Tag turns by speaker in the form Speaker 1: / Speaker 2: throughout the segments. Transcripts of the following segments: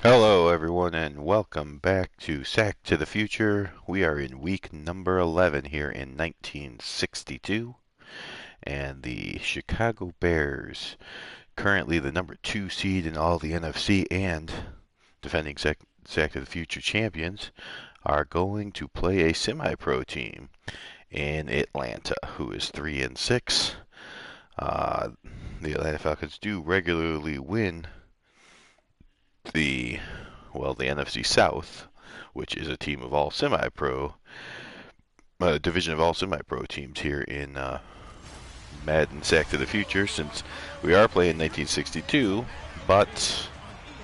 Speaker 1: Hello, everyone, and welcome back to Sack to the Future. We are in week number 11 here in 1962, and the Chicago Bears, currently the number 2 seed in all the NFC and defending Sack to the Future champions, are going to play a semi-pro team in Atlanta, who is 3 and 6. Uh, the Atlanta Falcons do regularly win the the NFC South, which is a team of all semi-pro, division of all semi-pro teams here in Madden Sack to the Future. Since we are playing 1962, but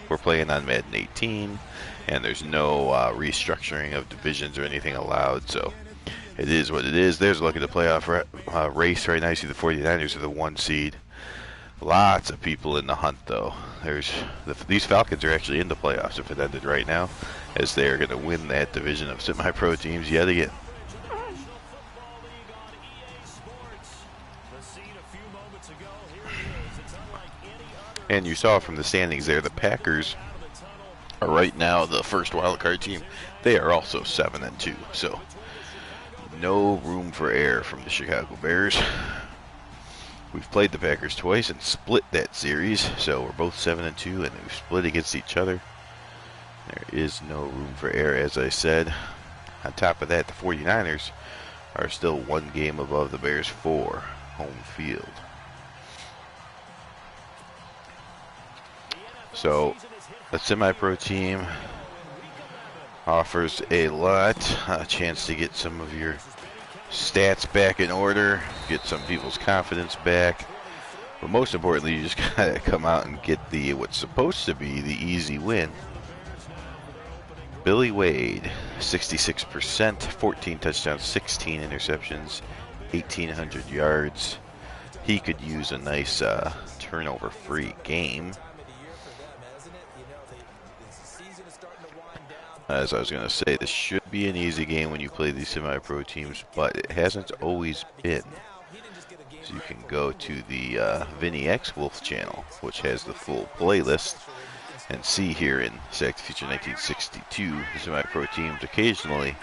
Speaker 1: we're playing on Madden 18, and there's no restructuring of divisions or anything allowed, so it is what it is. There's a look at the playoff race right now. You see the 49ers are the 1 seed. Lots of people in the hunt, though. These Falcons are actually in the playoffs if it ended right now, as they are going to win that division of semi-pro teams yet again. And you saw from the standings there, the Packers are right now the first wild card team. They are also 7 and 2, so no room for error from the Chicago Bears. We've played the Packers twice and split that series, so we're both 7 and 2, and we've split against each other. There is no room for error, as I said. On top of that, the 49ers are still 1 game above the Bears for home field. So, a semi-pro team offers a chance to get some of your stats back in order, get some people's confidence back, but most importantly, you just gotta come out and get what's supposed to be the easy win. Billy Wade, 66%, 14 touchdowns, 16 interceptions, 1,800 yards. He could use a nice turnover-free game. As I was going to say, this should be an easy game when you play these semi-pro teams, but it hasn't always been. So you can go to the Vinny X Wolf channel, which has the full playlist, and see here in Sack to Future 1962, the semi-pro teams occasionally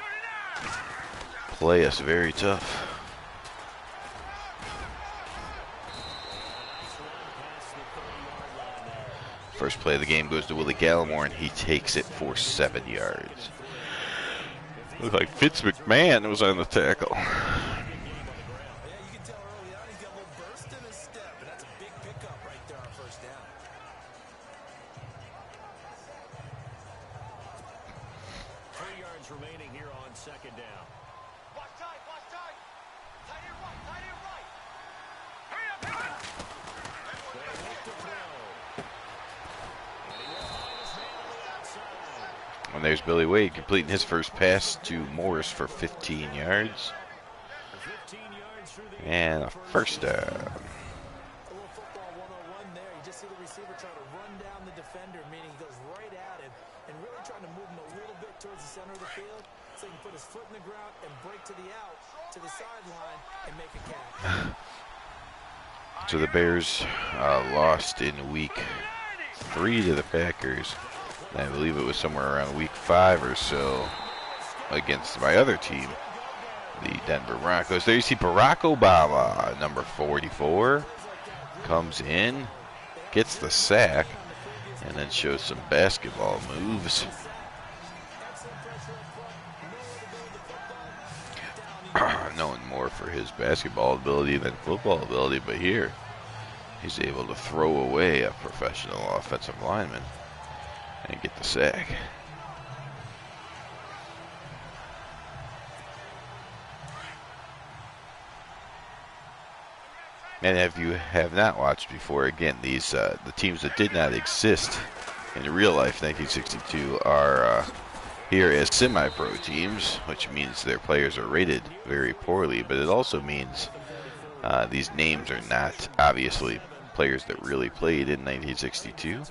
Speaker 1: play us very tough. First play of the game goes to Willie Gallimore, and he takes it for 7 yards. Looks like Fitz McMahon was on the tackle.
Speaker 2: Remaining here on second down. Watch tight, watch tight. Tight end right, tight end right. Hurry up, hurry up. They look to throw. And he will find his man on the outside.
Speaker 1: And there's Billy Wade completing his first pass to Morris for 15 yards.
Speaker 2: 15 yards through the
Speaker 1: and a first down.
Speaker 3: A little football 101 there. You just see the receiver trying to run down the defender, meaning he goes right at him and really trying to move him a little bit towards the center of the field so he can put his foot in the ground and break to the out, to the sideline, and make a catch.
Speaker 1: So the Bears lost in week 3 to the Packers. I believe it was somewhere around week 5 or so against my other team, the Denver Broncos. There you see Barack Obama, number 44, comes in, gets the sack, and then shows some basketball moves. Known more for his basketball ability than football ability, but here he's able to throw away a professional offensive lineman and get the sack. And if you have not watched before, again, these the teams that did not exist in real life 1962 are here as semi-pro teams, which means their players are rated very poorly, but it also means these names are not obviously players that really played in 1962.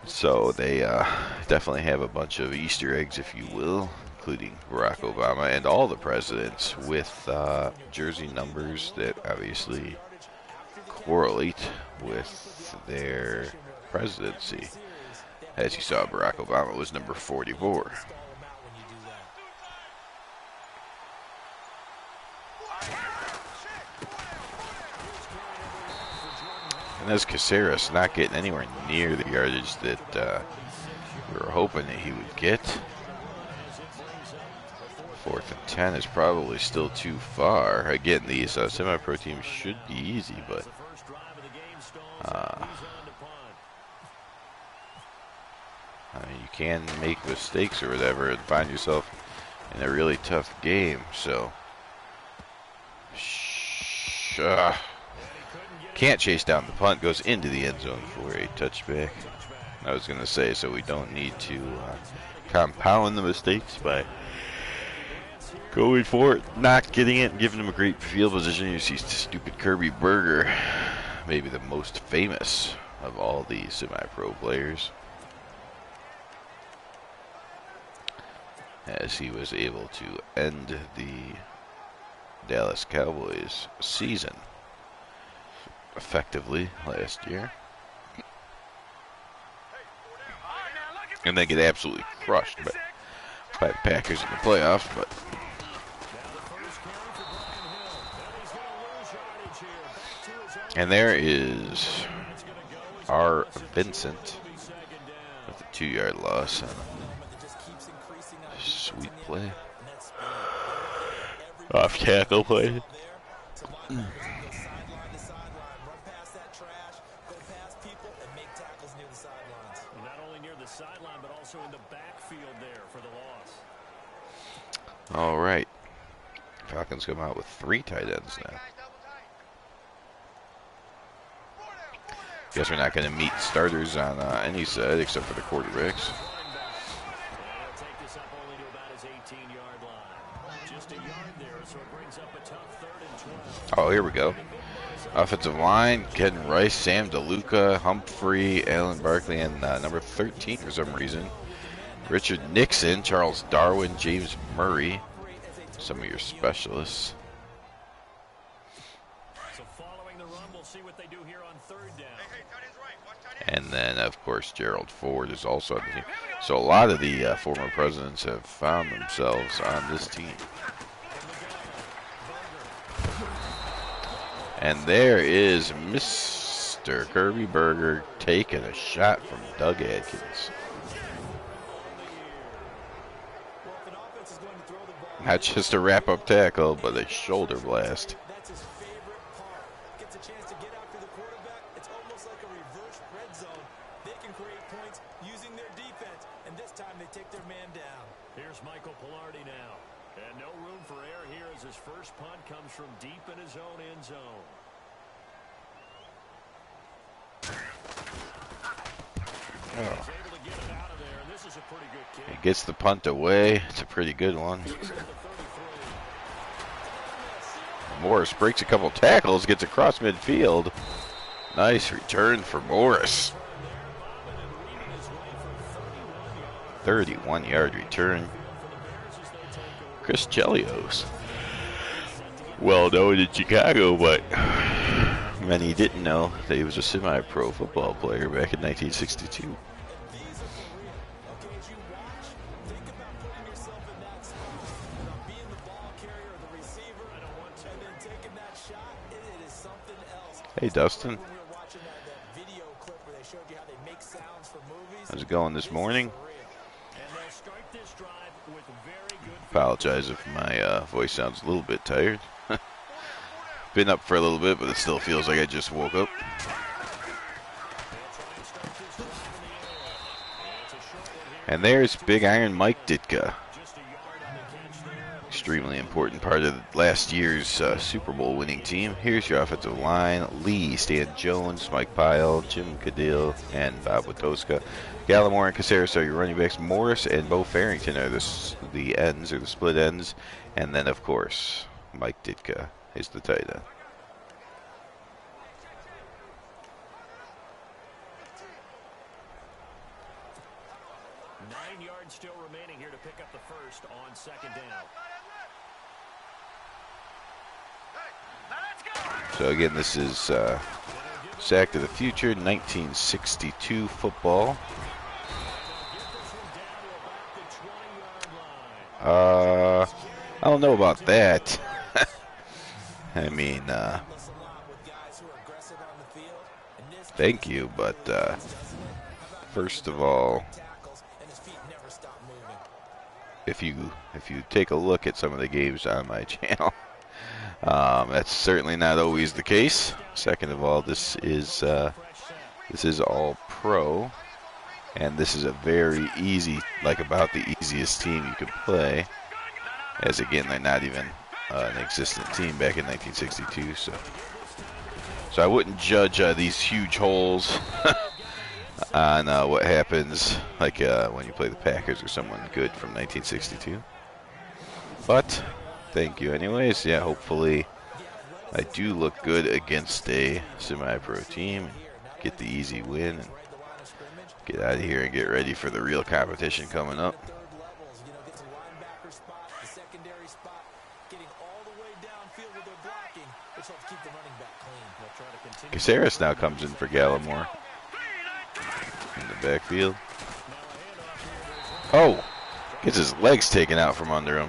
Speaker 1: So they definitely have a bunch of Easter eggs, if you will, including Barack Obama and all the presidents with jersey numbers that obviously correlate with their presidency. As you saw, Barack Obama was number 44. And as Caceres not getting anywhere near the yardage that we were hoping that he would get. 4th and 10 is probably still too far. Again, these semi-pro teams should be easy, but I mean, you can make mistakes or whatever and find yourself in a really tough game. So, can't chase down the punt. Goes into the end zone for a touchback. I was going to say, so we don't need to compound the mistakes by going for it, not getting it, and giving him a great field position. You see stupid Kirby Berger, maybe the most famous of all the semi-pro players, as he was able to end the Dallas Cowboys season effectively last year. And they get absolutely crushed by the Packers in the playoffs, but and there is R. Vincent with a 2-yard loss and a sweet play. Off tackle play. All right. Falcons come out with 3 tight ends now. Guess we're not going to meet starters on any side except for the quarterbacks. Oh, here we go. Offensive line, Ken Rice, Sam DeLuca, Humphrey, Alan Barkley, and number 13 for some reason. Richard Nixon, Charles Darwin, James Murray, some of your specialists. And then, of course, Gerald Ford is also on the team. So a lot of the former presidents have found themselves on this team. And there is Mr. Kirby Berger taking a shot from Doug Adkins. Not just a wrap-up tackle, but a shoulder blast.
Speaker 3: That's his favorite part. Gets a chance to get after the quarterback. It's almost like a reverse red zone. They can create points using their defense, and this time they take their man down.
Speaker 2: Here's Michael Pilardi now. And no room for error here as his first punt comes from deep in his own end zone.
Speaker 1: Oh. He gets the punt away. It's a pretty good one. Morris breaks a couple tackles, gets across midfield. Nice return for Morris. 31-yard return. Chris Chelios, well known in Chicago, but many didn't know that he was a semi-pro football player back in 1962. Hey, Dustin. How's it going this morning? Apologize if my voice sounds a little bit tired. Been up for a little bit, but it still feels like I just woke up. And there's Big Iron Mike Ditka. Extremely important part of last year's Super Bowl winning team. Here's your offensive line: Lee, Stan Jones, Mike Pyle, Jim Cadell, and Bob Witoska. Gallimore and Caceres are your running backs. Morris and Bo Farrington are the ends, or the split ends. And then, of course, Mike Ditka is the tight end.
Speaker 2: Still remaining here to pick up the first on second down.
Speaker 1: So again, this is Sack to the Future 1962 football. I don't know about that. I mean, thank you, but first of all, if you take a look at some of the games on my channel, that's certainly not always the case. Second of all, this is all pro, and this is a very easy, like about the easiest team you could play. As again, they're not even an existent team back in 1962, so I wouldn't judge these huge holes on what happens, like when you play the Packers or someone good from 1962. But thank you anyways. Yeah, hopefully I do look good against a semi-pro team and get the easy win and get out of here and get ready for the real competition coming up. Caceres now comes in for Gallimore in the backfield. Oh, gets his legs taken out from under him.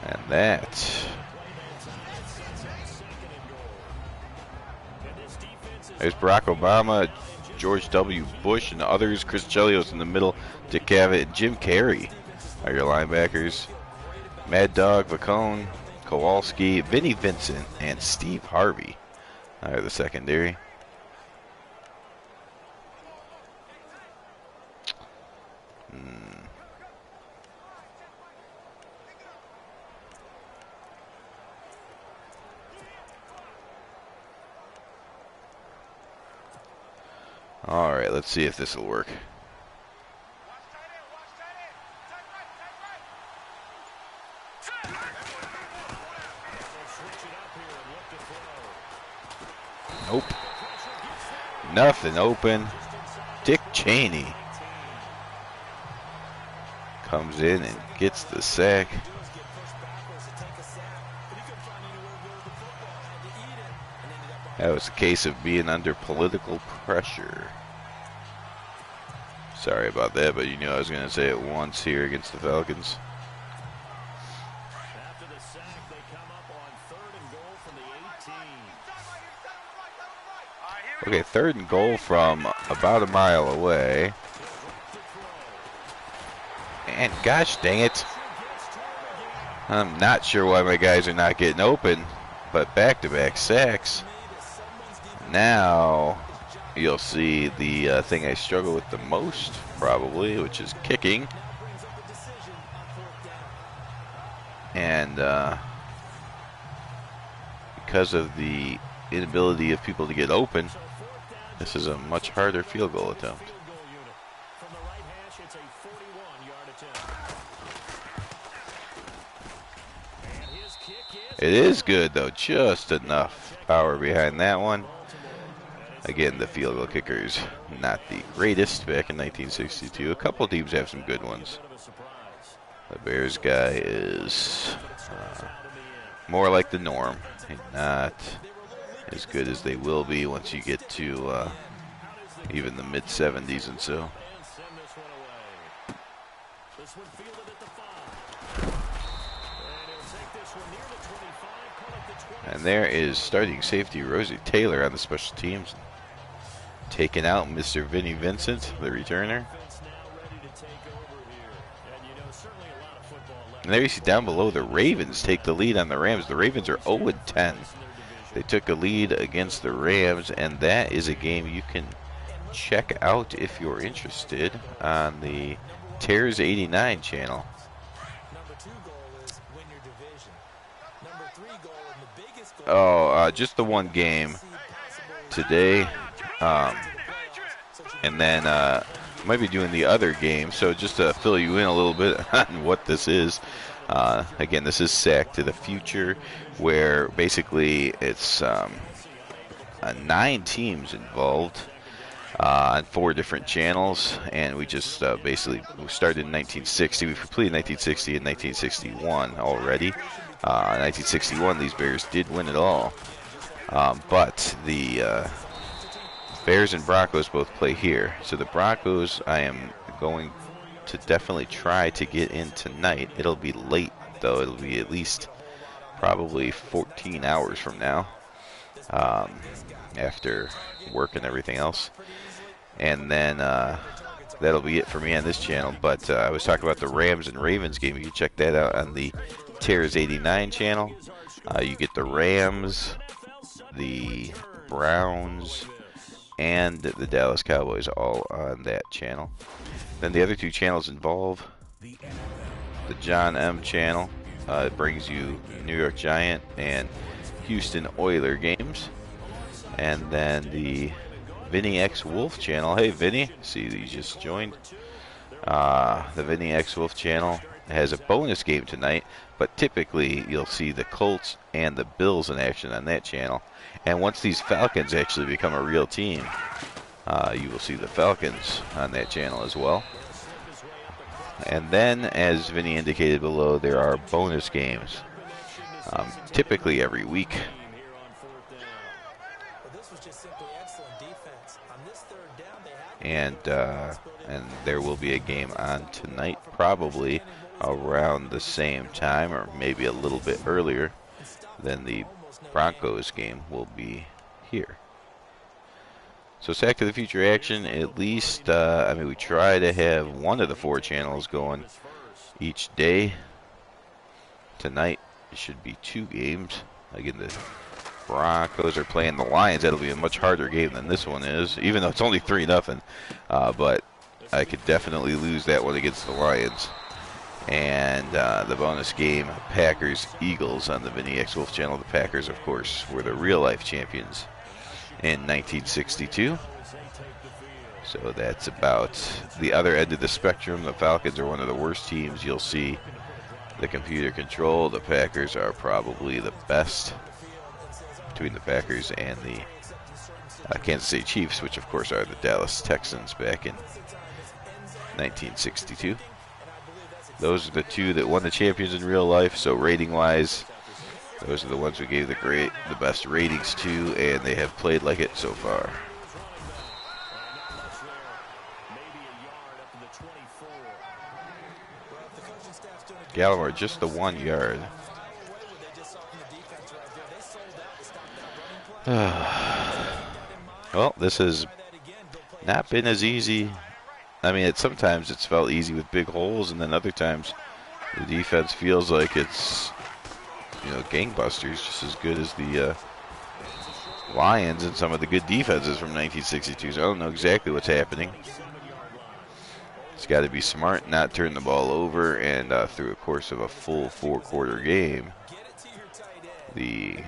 Speaker 1: And that. There's Barack Obama, George W. Bush, and others. Chris Chelios in the middle. Dick Cavett and Jim Carrey are your linebackers. Mad Dog, Vacone, Kowalski, Vinnie Vincent, and Steve Harvey are the secondary. All right, let's see if this will work. Nope. Nothing open. Dick Cheney comes in and gets the sack. That was a case of being under political pressure. Sorry about that, but you knew I was going to say it once here against the Falcons.
Speaker 2: After the sack, they come up on 3rd and goal from the 18.
Speaker 1: Okay, 3rd and goal from about a mile away. And gosh dang it. I'm not sure why my guys are not getting open, but back-to-back sacks. Now you'll see the thing I struggle with the most, probably, which is kicking. And because of the inability of people to get open, this is a much harder field goal attempt. It is good, though. Just enough power behind that one. Again, the field goal kickers, not the greatest back in 1962. A couple teams have some good ones. The Bears guy is more like the norm, and not as good as they will be once you get to even the mid-70s and so. And there is starting safety Rosie Taylor on the special teams. Taking out Mr. Vinnie Vincent, the returner. And there you see down below the Ravens take the lead on the Rams. The Ravens are 0-10. They took a lead against the Rams, and that is a game you can check out if you're interested on the Tears 89 channel. Oh, just the one game today. And then might be doing the other game. So just to fill you in a little bit on what this is. Again, this is Sack to the Future, where basically it's 9 teams involved on 4 different channels, and we just basically we started in 1960. We've completed 1960 and 1961 already. 1961, these Bears did win it all. But the Bears and Broncos both play here. So the Broncos, I am going to definitely try to get in tonight. It'll be late, though. It'll be at least probably 14 hours from now, after work and everything else. And then that'll be it for me on this channel. But I was talking about the Rams and Ravens game. You can check that out on the Terrors 89 channel. You get the Rams, the Browns, and the Dallas Cowboys all on that channel. Then the other two channels involve the John M channel. It brings you New York Giant and Houston Oiler games. And then the Vinny X Wolf channel. Hey Vinny, see that you just joined. The Vinny X Wolf channel has a bonus game tonight, but typically you'll see the Colts and the Bills in action on that channel. And once these Falcons actually become a real team, you will see the Falcons on that channel as well. And then, as Vinny indicated below, there are bonus games, typically every week. And there will be a game on tonight, probably around the same time, or maybe a little bit earlier than the Broncos game will be here. So Sack to the Future action, at least, I mean, we try to have one of the four channels going each day. Tonight, it should be two games. Again, the Broncos are playing the Lions. That'll be a much harder game than this one is, even though it's only 3-0. But I could definitely lose that one against the Lions. And the bonus game, Packers-Eagles on the Vinny X Wolf channel. The Packers, of course, were the real-life champions in 1962. So that's about the other end of the spectrum. The Falcons are one of the worst teams you'll see. The computer control, the Packers are probably the best between the Packers and the Kansas City Chiefs, which of course are the Dallas Texans back in 1962. Those are the two that won the champions in real life, so rating-wise, those are the ones we gave the best ratings to, and they have played like it so far. Gallimore just the 1 yard. Well, this has not been as easy. I mean, sometimes it's felt easy with big holes, and then other times the defense feels like it's, you know, gangbusters, just as good as the Lions and some of the good defenses from 1962. So I don't know exactly what's happening. It's got to be smart, not turn the ball over, and through a course of a full four-quarter game, the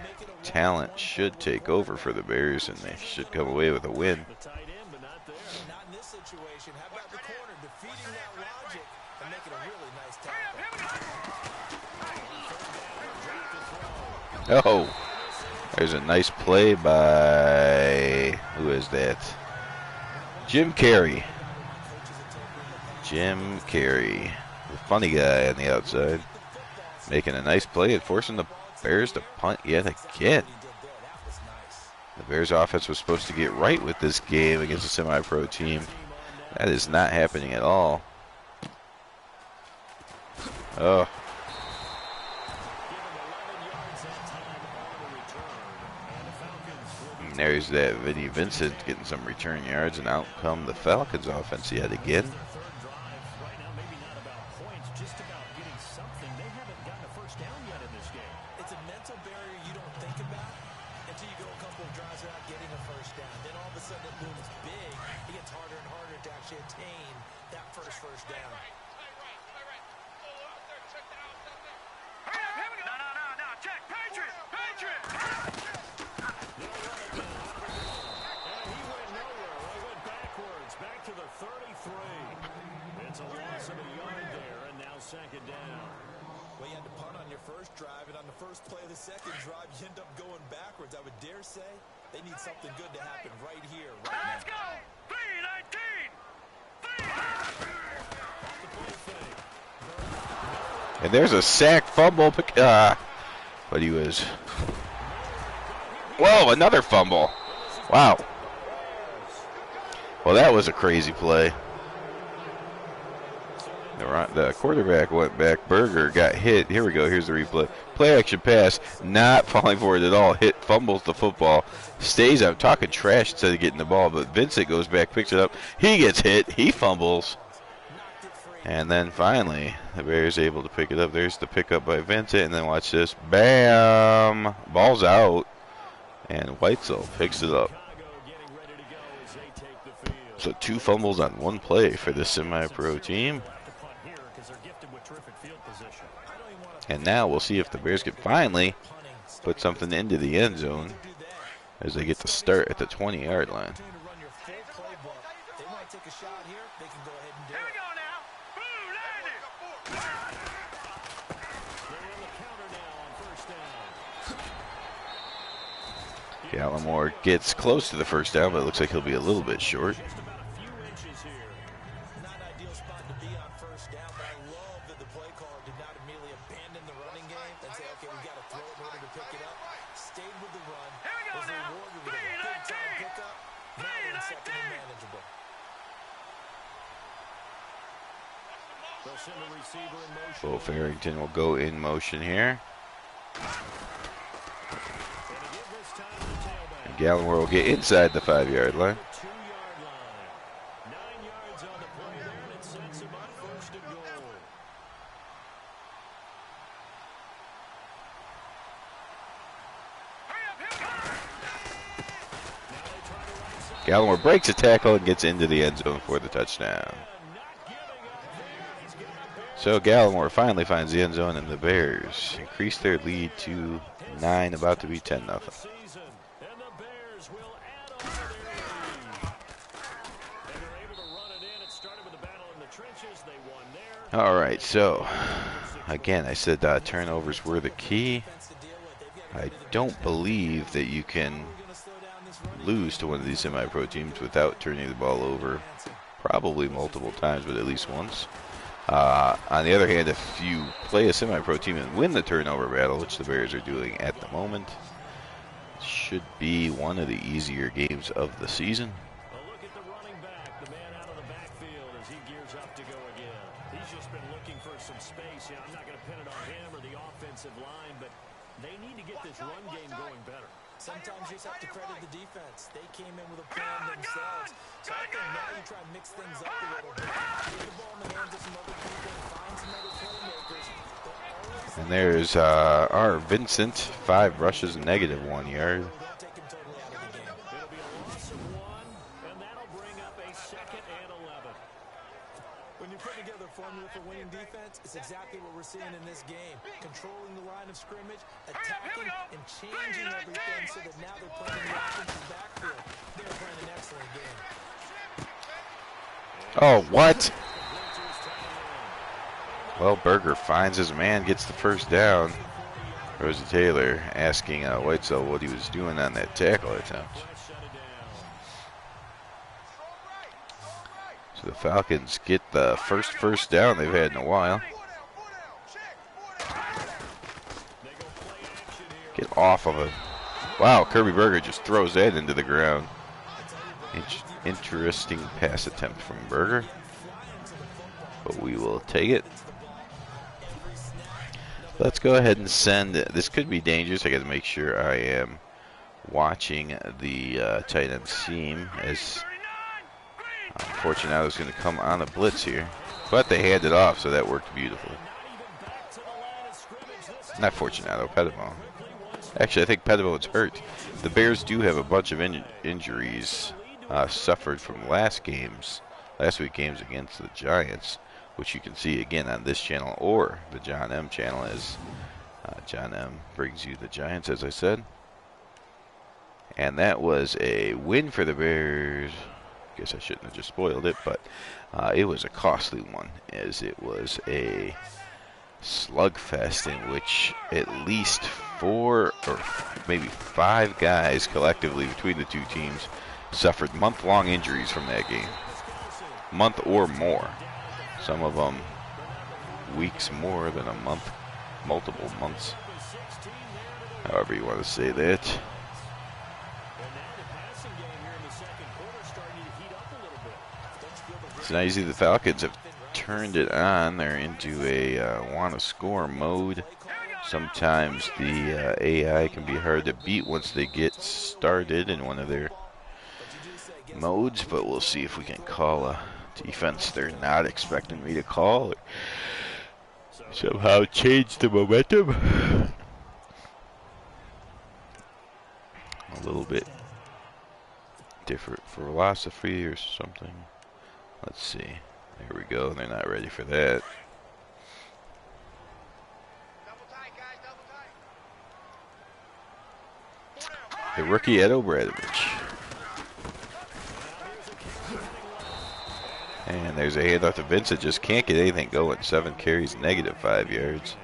Speaker 1: talent should take over for the Bears, and they should come away with a win. Oh, there's a nice play by, who is that? Jim Carrey. Jim Carrey, the funny guy on the outside, making a nice play and forcing the Bears to punt yet again. The Bears offense was supposed to get right with this game against a semi-pro team. That is not happening at all. Oh. And there's that Vinnie Vincent getting some return yards, and out come the Falcons offense yet again.
Speaker 2: Second down. Well, you had to punt on your first drive, and on the first play of the second drive, you end up going backwards. I would dare say they need something good to happen right here, right now. Let's go! 3-19!
Speaker 1: And there's a sack fumble, but he was Whoa, another fumble. Wow. Well, that was a crazy play. The quarterback went back. Berger got hit. Here we go. Here's the replay. Play action pass. Not falling for it at all. Fumbles the football. Stays up. Talking trash instead of getting the ball. But Vincent goes back, picks it up. He gets hit. He fumbles. And then finally, the Bears able to pick it up. There's the pickup by Vincent. And then watch this. Bam. Ball's out. And Weitzel picks it up. So 2 fumbles on 1 play for the semi-pro team. And now we'll see if the Bears can finally put something into the end zone as they get to start at the 20-yard line. Gallimore gets close to the first down, but it looks like he'll be a little bit short. Bo Farrington will go in motion here. And Gallimore will get inside the 5-yard line. Gallimore breaks a tackle and gets into the end zone for the touchdown. So Gallimore finally finds the end zone, and the Bears increase their lead to 9, about to be 10-0. All right, so again, I said turnovers were the key. I don't believe that you can lose to one of these semi-pro teams without turning the ball over, probably multiple times, but at least once. On the other hand, if you play a semi-pro team and win the turnover battle, which the Bears are doing at the moment, it should be one of the easier games of the season.
Speaker 2: A look at the running back, the man out of the backfield as he gears up to go again. He's just been looking for some space. Yeah, I'm not going to pin it on him or the offensive line, but they need to get this run game going better.
Speaker 3: Sometimes you just have to credit the defense. They came in with a plan themselves. So I think now you try to mix things up a little bit. Get the ball in the hands of some other people and find some other playmakers.
Speaker 1: And there's our Vincent, 5 rushes, -1 yard.
Speaker 2: Don't take him totally out of the game. It'll be a loss of 1, and that'll bring up a 2nd and 11.
Speaker 3: When you put together a formula for winning defense, it's exactly what we're seeing in this game. Controlling the line of scrimmage, attacking, and changing everything so that now they're playing in the offensive backfield. They're playing an excellent game.
Speaker 1: Oh, what? Well, Berger finds his man, gets the first down. Rosie Taylor asking Weitzel what he was doing on that tackle attempt. So the Falcons get the first down they've had in a while. Get off of it. Wow, Kirby Berger just throws that into the ground. Interesting pass attempt from Berger, but we will take it. Let's go ahead and send. This could be dangerous. I got to make sure I am watching the tight end seam, as Fortunato is going to come on a blitz here, but they hand it off, so that worked beautifully. Not Fortunato, Pettibone. Actually, I think Pettibone's hurt. The Bears do have a bunch of injuries suffered from last week games against the Giants, which you can see again on this channel or the John M channel, as John M brings you the Giants, as I said. And that was a win for the Bears. Guess I shouldn't have just spoiled it, but it was a costly one, as it was a slugfest in which at least 4 or maybe 5 guys collectively between the two teams suffered month-long injuries from that game. Month or more. Some of them weeks more than a month, multiple months, however you want to say that. So now you see the Falcons have turned it on. They're into a want to score mode. Sometimes the AI can be hard to beat once they get started in one of their modes, but we'll see if we can call a defense they're not expecting me to call, or somehow change the momentum a little bit. Different philosophy or something. Let's see. There we go. They're not ready for that. The rookie Ed Obradovich. And there's a handoff to Vincent. Just can't get anything going. 7 carries, negative 5 yards.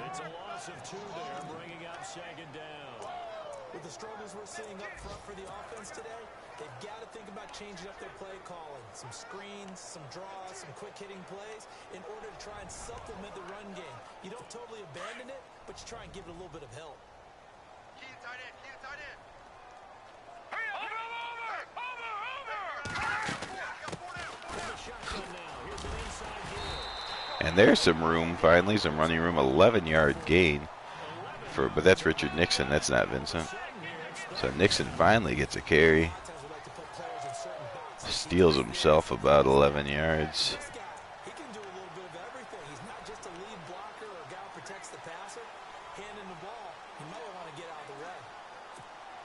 Speaker 2: It's a loss of 2 there, bringing up second down.
Speaker 3: With the struggles we're seeing up front for the offense today, they've got to think about changing up their play calling. Some screens, some draws, some quick-hitting plays in order to try and supplement the run game. You don't totally abandon it, but you try and give it a little bit of help.
Speaker 4: Key tight end, key tight end.
Speaker 1: And there's some room, finally, some running room, 11-yard gain. But that's Richard Nixon, that's not Vincent. So Nixon finally gets a carry. Steals himself about 11 yards.
Speaker 3: He can do a little bit of everything. He's not just a lead blocker or a guy who protects the passer. Handing the ball, he might want to get out of the way.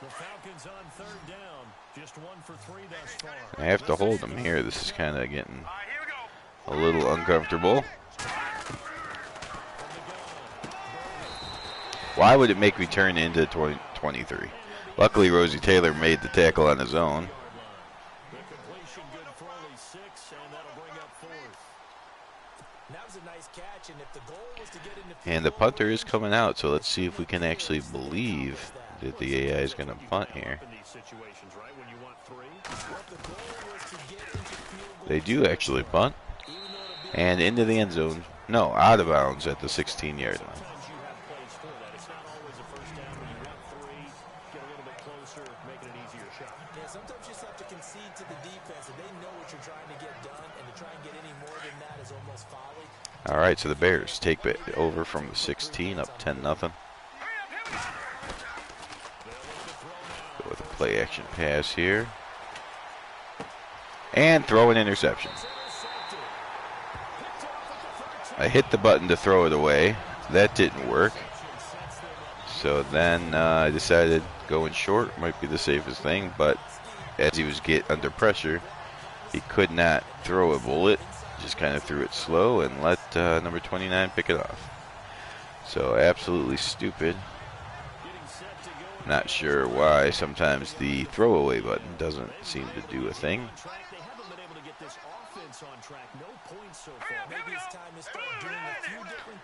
Speaker 2: The Falcons on 3rd down. Just 1 for 3 thus far.
Speaker 1: I have to hold him here. This is kind of getting a little uncomfortable. Why would it make me turn into 23? Luckily, Rosie Taylor made the tackle on his own.
Speaker 2: The completion good for only 6, and that'll bring up 4th.
Speaker 3: That was a nice catch, and if the goal was to get into
Speaker 1: And the punter is coming out, so let's see if we can actually believe that the AI is going to punt here.
Speaker 2: In these situations, right, when you want 3.
Speaker 3: what the goal was to get into field goal,
Speaker 1: They do actually punt. And into the end zone. No, out of bounds at the 16-yard line.
Speaker 2: Sometimes you have plays for that. It's not always a first down when you want 3. Get a little bit closer, make it an easier shot.
Speaker 3: yeah, sometimes you just have to concede to the defense, and they know what you're trying to get done, and to try and get any more than that is almost folly.
Speaker 1: All right, so the Bears take it over from the 16, up 10-0. Go with a play-action pass here. And throw an interception. I hit the button to throw it away. That didn't work. So then I decided going short might be the safest thing, but as he was under pressure, he could not throw a bullet. Just kind of threw it slow and let number 29 pick it off. So absolutely stupid. Not sure why. Sometimes the throwaway button doesn't seem to do a thing.
Speaker 2: They haven't been able to get this offense on track. No points so far.
Speaker 3: Maybe it's time to start doing a few different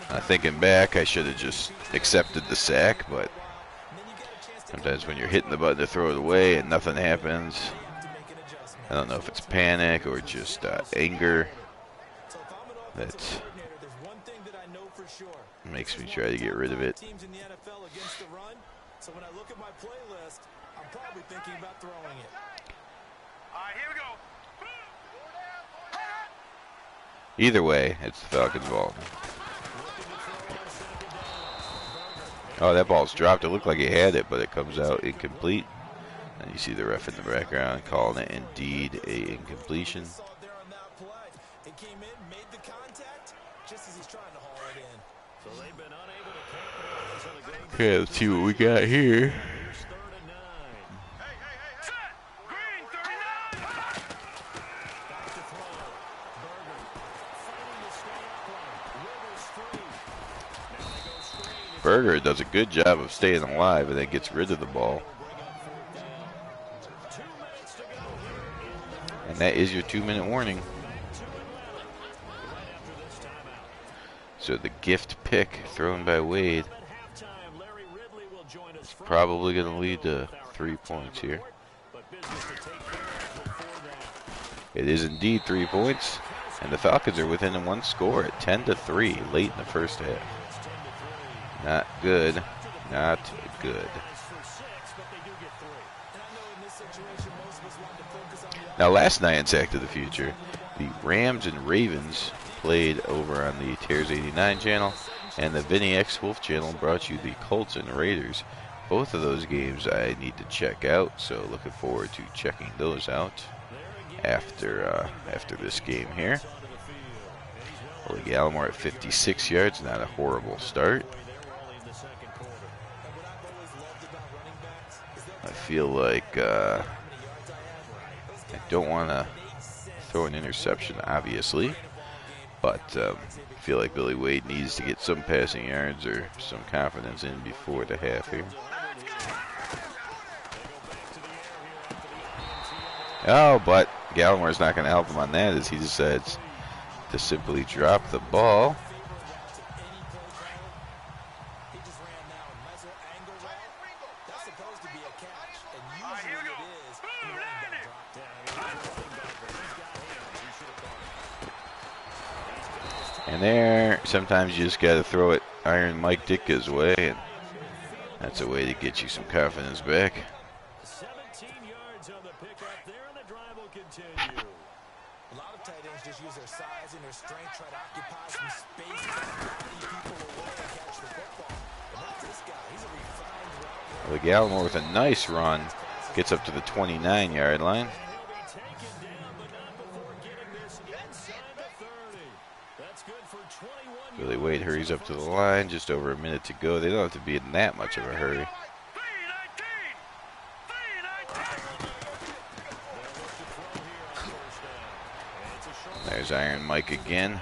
Speaker 3: things.
Speaker 1: Thinking back, I should have just accepted the sack, but sometimes when you're hitting the button to throw it away and nothing happens, I don't know if it's panic or just anger that makes me try to get rid of it.
Speaker 3: Teams in the NFL against the run. So when I look at my playlist, I'm probably thinking about throwing it.
Speaker 4: All right, here we go.
Speaker 1: Either way, it's the Falcons' ball. Oh, that ball's dropped. It looked like he had it, but it comes out incomplete. And you see the ref in the background calling it indeed a incompletion.
Speaker 3: It came in, made the contact, just as he's trying to haul it in.
Speaker 2: So they've been unable to capitalize on the great
Speaker 1: Okay, let's see what we got here.
Speaker 2: Here's 3rd and 9.
Speaker 4: Hey, set. Green, 39.
Speaker 2: Back to throw. Berger fighting to stay upright. Rivers free. Now they go screen.
Speaker 1: Berger does a good job of staying alive and then gets rid of the ball. And that is your 2-minute warning. So the gift pick thrown by Wade is probably going to lead to 3 points here. It is indeed 3 points, and the Falcons are within 1 score at 10-3 late in the first half. Not good. Not good. Now, last night in Sack to the Future, the Rams and Ravens played over on the Tears 89 channel, and the Vinny X Wolf channel brought you the Colts and Raiders. Both of those games I need to check out, so looking forward to checking those out after this game here. Willie Gallimore at 56 yards, not a horrible start. I feel like I don't want to throw an interception, obviously, but I feel like Billy Wade needs to get some passing yards or some confidence in before the half here. Oh, but Gallimore's not going to help him on that as he decides to simply drop the ball. And there, sometimes you just got to throw it Iron Mike Ditka's way, and that's a way to get you some confidence back.
Speaker 2: 17 yards on the pickup there, and the drive will continue.
Speaker 3: A lot of tight ends just use their size and their strength, try to occupy some space, body people away and catch the football. But not this guy. He's a refined route.
Speaker 1: Well, Gallimore with a nice run gets up to the 29-yard line. Billy Wade hurries up to the line, just over a minute to go. They don't have to be in that much of a hurry. There's Iron Mike again.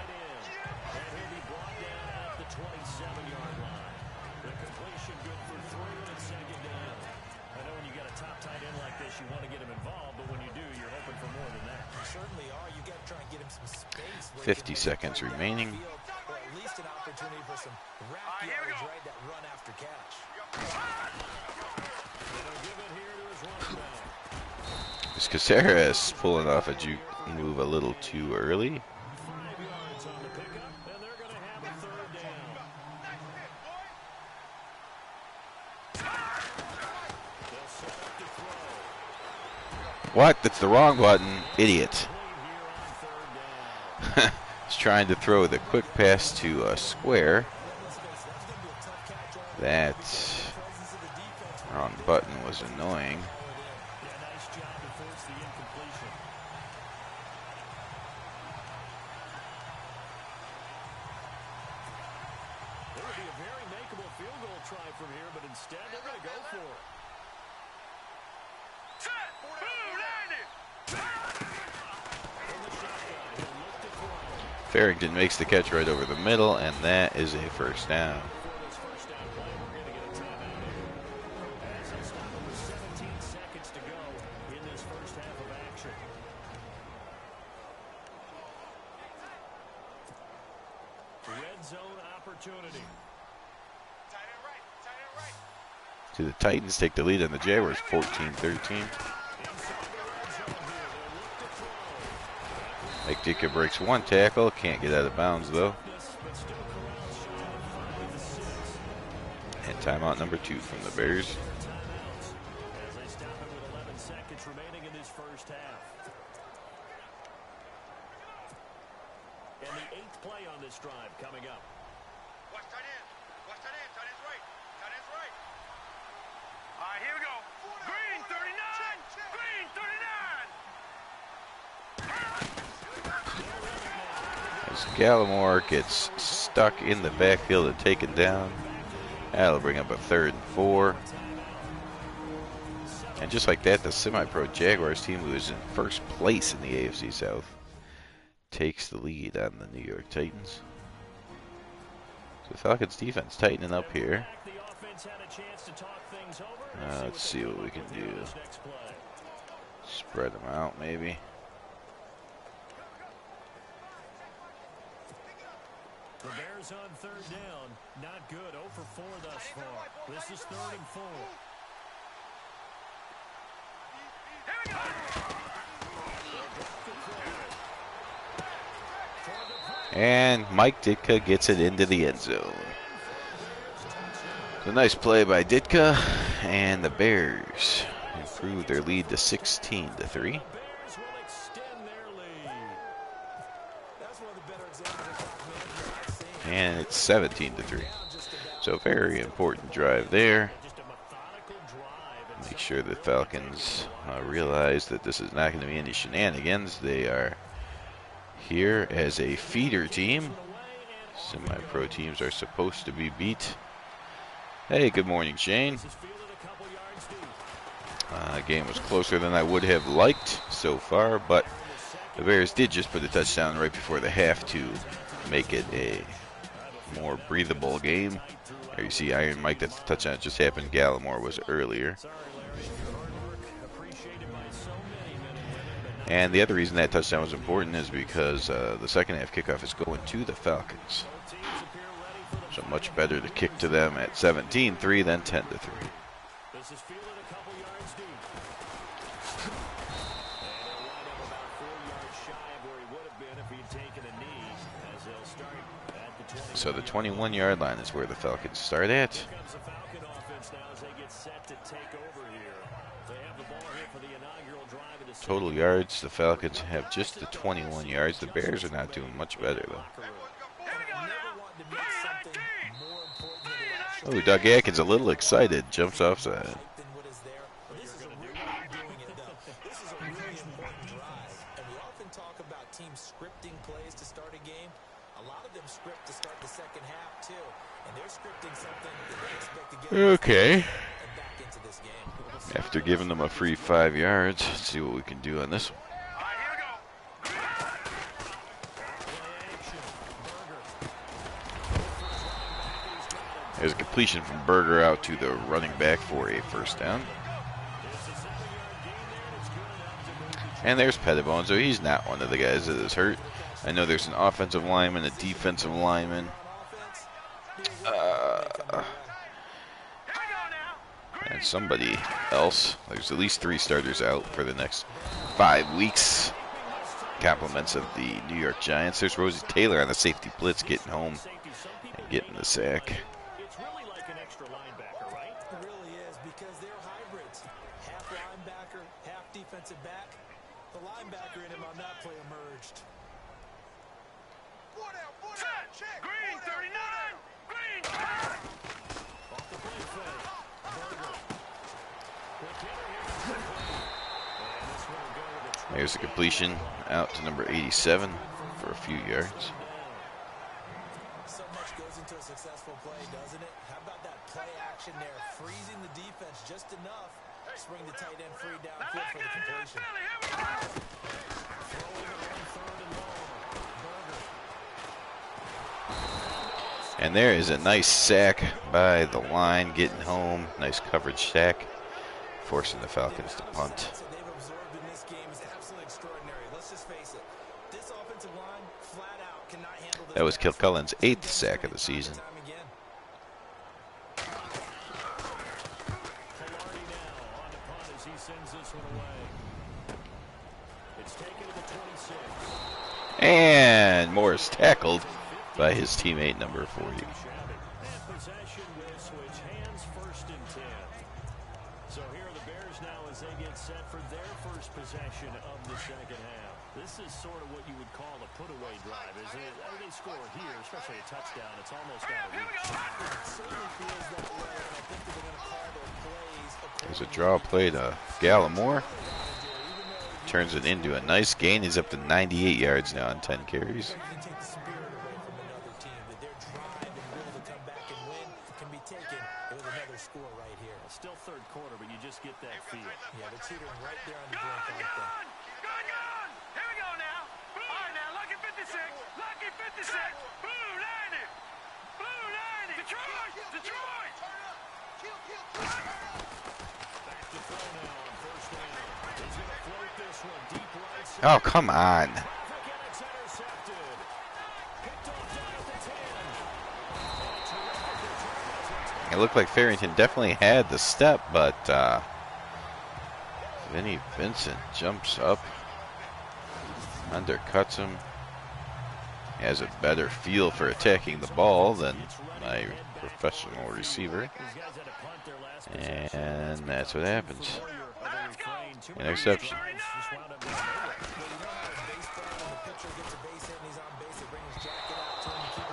Speaker 2: You want to get him involved, but when you do, you're hoping for more than that.
Speaker 3: You certainly are. You got to try and get him some space.
Speaker 1: 50 seconds remaining.
Speaker 3: Or at least an opportunity for some rack yards, right? That run after catch.
Speaker 1: Is Caceres pulling off a juke move a little too early?
Speaker 2: 5 yards on the pickup, and they're going to have a third down. They'll set up to throw.
Speaker 1: What? That's the wrong button. Idiot. He's trying to throw the quick pass to a square. That wrong button was annoying.
Speaker 2: Nice job to force the incompletion. There would be a very makeable field goal try from here, but instead they're going to go for it.
Speaker 1: Farrington makes the catch right over the middle, and that is a first down.
Speaker 2: Red zone opportunity.
Speaker 1: So the Titans take the lead on the Jaguars, 14-13. Mike Ditka breaks one tackle, can't get out of bounds though. And timeout number 2 from the Bears.
Speaker 2: As they stop it with 11 seconds remaining in this first half. And the 8th play on this drive coming up.
Speaker 4: Watch tight end. Watch tight end. Tight end's right. Tight end's right. All right, here we go. Green 39. Green 39.
Speaker 1: As Gallimore gets stuck in the backfield and taken down. That'll bring up a 3rd and 4. And just like that, the semi-pro Jaguars team, who is in first place in the AFC South, takes the lead on the New York Titans. So Falcons defense tightening up here. Let's see what we can do. Spread them out, maybe.
Speaker 2: The Bears on 3rd down. Not good. 0 for 4 thus far. This is 3rd and 4.
Speaker 1: And Mike Ditka gets it into the end zone. So nice play by Ditka, and the Bears improve their lead to 16-3.
Speaker 2: Bears will
Speaker 1: And it's 17-3. So very important drive there. Make sure the Falcons realize that this is not going to be any shenanigans. They are here as a feeder team. Semi-pro teams are supposed to be beat. Hey, good morning, Shane. Game was closer than I would have liked so far, but the Bears did just put a touchdown right before the half to make it a more breathable game. There you see Iron Mike, that's the touchdown that just happened. Gallimore was earlier. And the other reason that touchdown was important is because the second half kickoff is going to the Falcons. So much better to kick to them at 17-3 than 10-3. So the 21-yard line is where the Falcons start at. Total yards, the Falcons have just the 21 yards. The Bears are not doing much better, though. Oh, Doug Atkins a little excited, jumps offside. Okay. After giving them a free 5 yards, let's see what we can do on this one. There's a completion from Berger out to the running back for a first down. And there's Pettibone, so he's not one of the guys that is hurt. I know there's an offensive lineman, a defensive lineman. And somebody else. There's at least 3 starters out for the next 5 weeks. Compliments of the New York Giants. There's Rosie Taylor on the safety blitz getting home and getting the sack.
Speaker 3: It's really like an extra linebacker, right? It really is, because they're hybrids. Half linebacker, half defensive back. The linebacker in him on that play emerged.
Speaker 4: Green 39! Green!
Speaker 3: Off the play fake.
Speaker 1: There's a completion out to number 87 for a few yards.
Speaker 3: So much goes into a successful play, doesn't it? How about that play action there, freezing the defense just enough to swing the tight end free downfield for the completion.
Speaker 1: And there is a nice sack by the line, getting home. Nice coverage sack, forcing the Falcons to punt. That was Kilcullen's 8th sack of the season. And Morris tackled by his teammate, number 40.
Speaker 2: So here are the Bears now as they get set for their first possession of the second half. This is sort of what you would call a put-away drive, isn't it? I mean, they score here, especially a touchdown. It's almost out of reach.
Speaker 3: It certainly feels that way, and I think they're going to call their plays.
Speaker 1: There's a draw play to Gallimore. Turns it into a nice gain. He's up to 98 yards now on 10 carries.
Speaker 2: Still third quarter, but you just get that feel.
Speaker 3: Yeah, they're teetering right there on the brink, aren't they?
Speaker 4: Gone! Here we go now. All right, now, lucky 56. Lucky 56. Blue 90. Blue 90. Detroit! Detroit!
Speaker 2: Back to throw now on first down. He's going to float this one deep right side.
Speaker 1: Oh, come on.
Speaker 2: Traffic, and it's intercepted. Picked off down at the 10.
Speaker 1: It looked like Farrington definitely had the step, but Vinnie Vincent jumps up, undercuts him. He has a better feel for attacking the ball than my professional receiver. And that's what happens. Interception.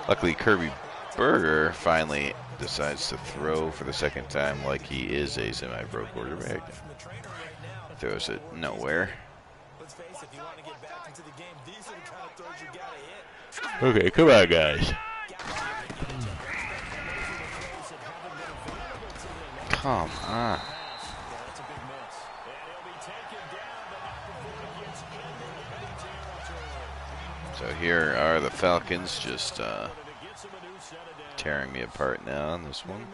Speaker 1: Luckily, Kirby Berger finally decides to throw for the second time like he is a semi-pro quarterback. Throws it nowhere. Okay, come on, guys. Come on. So here are the Falcons just tearing me apart now on this one.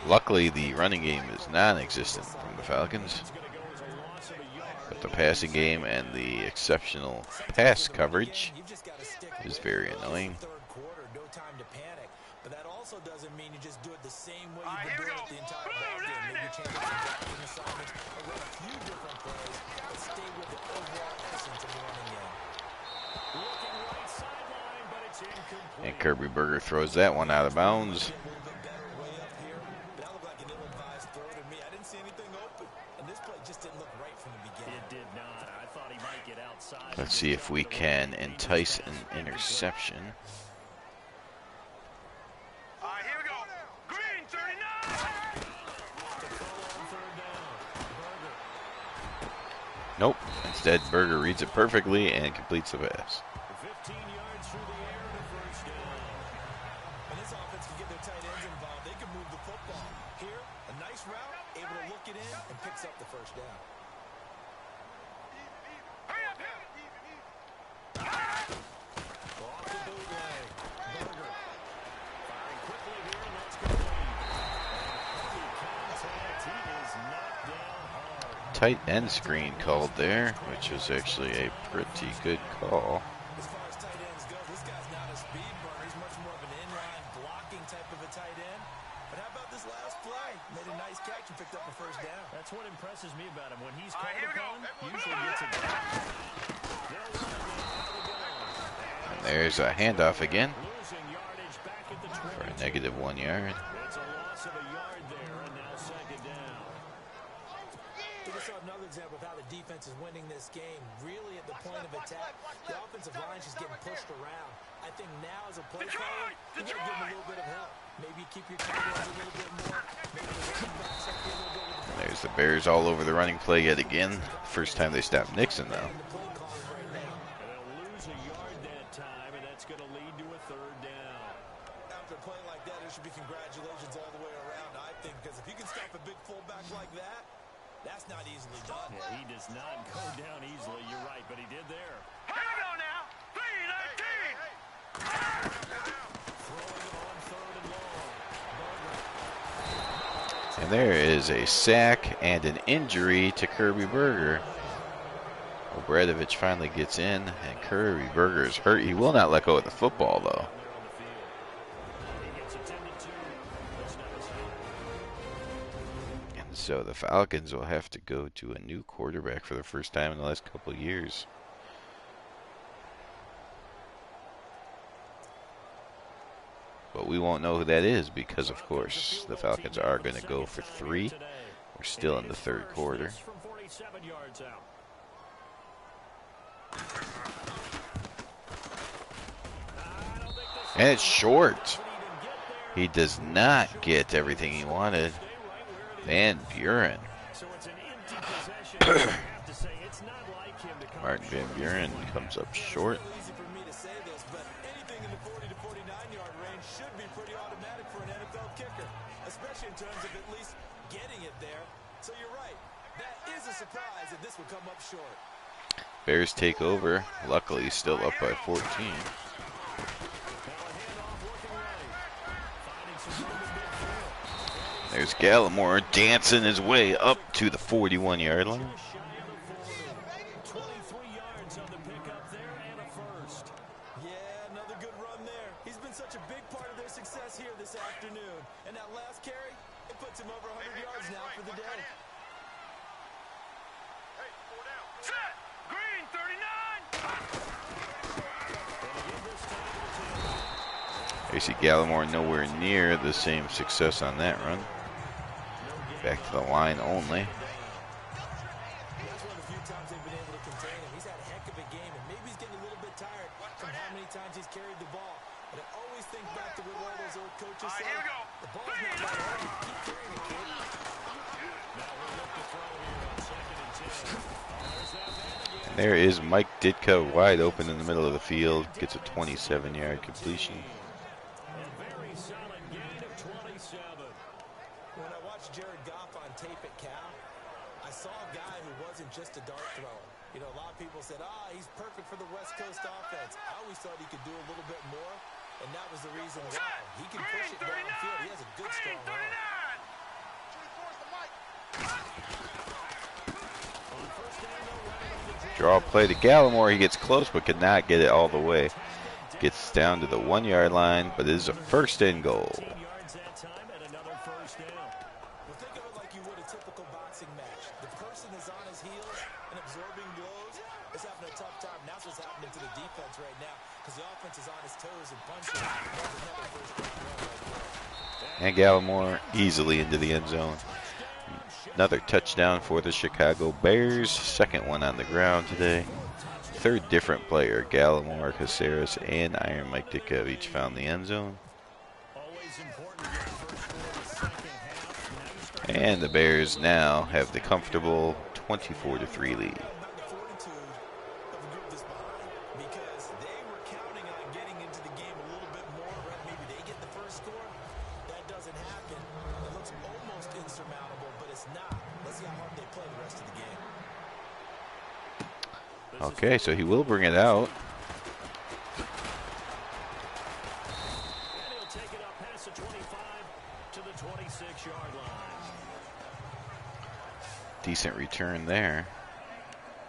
Speaker 1: Luckily, the running game is non-existent from the Falcons, but the passing game and the exceptional pass coverage is very annoying.
Speaker 3: But that also doesn't mean you just do it the same way you've been doing it the entire ball game. Maybe change up some blocking assignments or run a few different plays, but stay with the overall essence of the running game. Looking right sideline, but it's incomplete.
Speaker 1: And Kirby Berger throws that one out of bounds. Let's see if we can entice an interception.
Speaker 4: Here we go. Green 39.
Speaker 1: Nope. Instead, Berger reads it perfectly and completes the pass.
Speaker 3: 15 yards through the air to first down. And this offense can get their tight ends involved. They can move the football. Here, a nice route, able to look it in and picks up the first down.
Speaker 4: Hurry up here.
Speaker 3: Off the bootleg. Berger. Firing quickly here, and that's complete. Heavy contact. He is knocked down hard.
Speaker 1: Tight end screen called there, which was actually a pretty good call.
Speaker 3: As far as tight ends go, this guy's not a speed burner. He's much more of an inline blocking type of a tight end. But how about this last play? Made a nice catch and picked up a first down. That's what impresses me about him. When he's called upon, usually gets it done.
Speaker 1: And there's a handoff again for a negative 1 yard.
Speaker 3: It's a loss of a yard there, and now second down. We just saw another example of how the defense is winning this game. Really at the point of attack, the offensive line is just getting pushed around. I think now as a play caller, you got to give them a little bit of help. Maybe keep your tight ends a little bit more. Maybe the running backs help you a little bit with the
Speaker 1: There's the Bears all over the running play yet again. First time they stopped Nixon, though.
Speaker 3: lose a yard that time, and that's going to lead to a third down. After playing like that, there should be congratulations all the way around, I think, because if you can stop a big fullback like that, that's not easily done. Yeah, he does not go down easily. You're right, but he did there.
Speaker 4: Here we go now. 3-19.
Speaker 3: Throwing it on third and long.
Speaker 1: And there is a sack and an injury to Kirby Berger. Obradovich finally gets in, and Kirby Berger is hurt. He will not let go of the football, though. And so the Falcons will have to go to a new quarterback for the first time in the last couple of years. But we won't know who that is because, of course, the Falcons are going to go for 3. We're still in the third quarter. And it's short. He does not get everything he wanted. Van Buren. Martin Van Buren comes up short.
Speaker 3: Especially in terms of at least getting it there. So you're right. That is a surprise if this would come up short.
Speaker 1: Bears take over. Luckily, still up by 14. There's Gallimore dancing his way up to the 41-yard line.
Speaker 3: 23 yards on the pickup there and a first. Yeah, another good run there. He's been such a big part of their success here this afternoon. And that last carry, it puts him over 100 yards now for the day.
Speaker 4: Hey, 4 down. Set. Green 39.
Speaker 1: You see Gallimore nowhere near the same success on that run. Back to the line only.
Speaker 3: That's one of the few times they've been able to contain him. He's had a heck of a game, and maybe he's getting a little bit tired from how many times he's carried the ball. But I always think back to what all those old coaches say.
Speaker 4: Here we go.
Speaker 3: The ball's not that heavy. Keep carrying it, kid.
Speaker 1: And there is Mike Ditka wide open in the middle of the field. Gets a 27-yard completion.
Speaker 2: Very solid gain of 27.
Speaker 3: When I watched Jared Goff on tape at Cal, I saw a guy who wasn't just a dart thrower. You know, a lot of people said, he's perfect for the West Coast offense. I always thought he could do a little bit more, and that was the reason why. He can push it downfield. He has a good, strong arm.
Speaker 1: Draw play to Gallimore. He gets close but could not get it all the way. Gets down to the 1-yard line, but it is a first and goal.
Speaker 2: 15 yards that time and another first down.
Speaker 3: Well, think of it like you would a typical boxing match. The person is on his heels and absorbing blows is having a tough time. That's what's happening to the defense right now because the offense is on his toes and punching. There's another first down run right there.
Speaker 1: And Gallimore easily into the end zone. Another touchdown for the Chicago Bears. Second one on the ground today. Third different player, Gallimore, Caceres, and Iron Mike Ditka have each found the end zone. And the Bears now have the comfortable 24-3 lead.
Speaker 3: Because they were counting on getting into the game a little bit more, right? Maybe they get the first score. That doesn't happen. It looks almost insurmountable, but it's not. Let's see how hard they play the rest of the game.
Speaker 1: Okay, so he will bring it out.
Speaker 2: And he'll take it up past the 25 to the 26-yard line.
Speaker 1: Decent return there.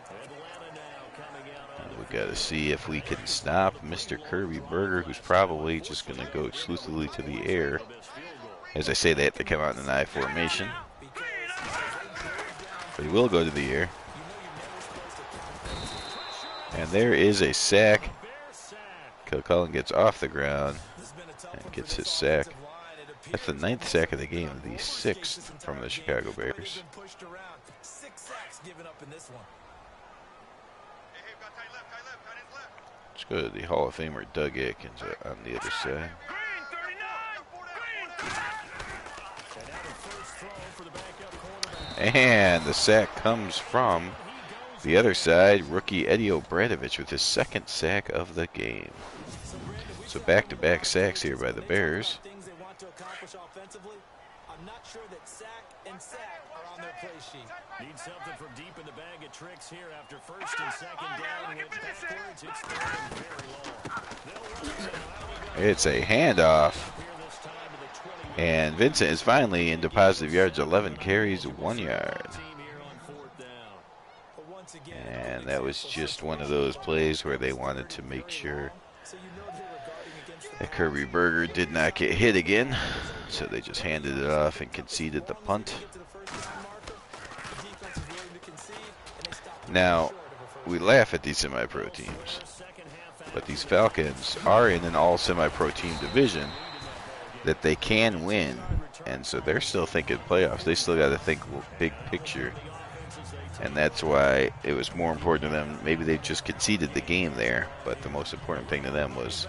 Speaker 2: Atlanta now coming out on
Speaker 1: We got to see if we can stop Mr. Kirby Berger, who's probably just going to go exclusively to the air. As I say, they have to come out in an I formation. But he will go to the air. And there is a sack. Kilcullen gets off the ground and gets his sack. That's the 9th sack of the game, the 6th from the Chicago Bears.
Speaker 3: 6 sacks given up in this one.
Speaker 1: Let's go to the Hall of Famer Doug Atkins on the other side. And the sack comes from the other side, rookie Eddie Obradovich with his 2nd sack of the game. So back-to-back sacks here by the Bears.
Speaker 3: Things they want to accomplish offensively. I'm not sure that sack and sack are on their play sheet.
Speaker 2: Need something from deep in the bag of tricks here after first and second down. Went backwards. It's third and very long.
Speaker 1: It's a handoff.
Speaker 2: Here this time to the 20.
Speaker 1: And Vincent is finally into positive yards, 11 carries, 1 yard.
Speaker 2: Team here on fourth down.
Speaker 3: But once again,
Speaker 1: And that was just one of those plays where they wanted to make sure
Speaker 3: so you know they were guarding against the
Speaker 1: that Kirby Berger did not get hit again. So they just handed it off and conceded the punt.
Speaker 3: get to the first down marker. The defense is willing to concede, and they stop
Speaker 1: Now,
Speaker 3: short of a first.
Speaker 1: we laugh at these semi-pro teams, but these Falcons are in an all semi-pro team division that they can win, and so they're still thinking playoffs. They still got to think big picture, and that's why it was more important to them. Maybe they just conceded the game there, but the most important thing to them was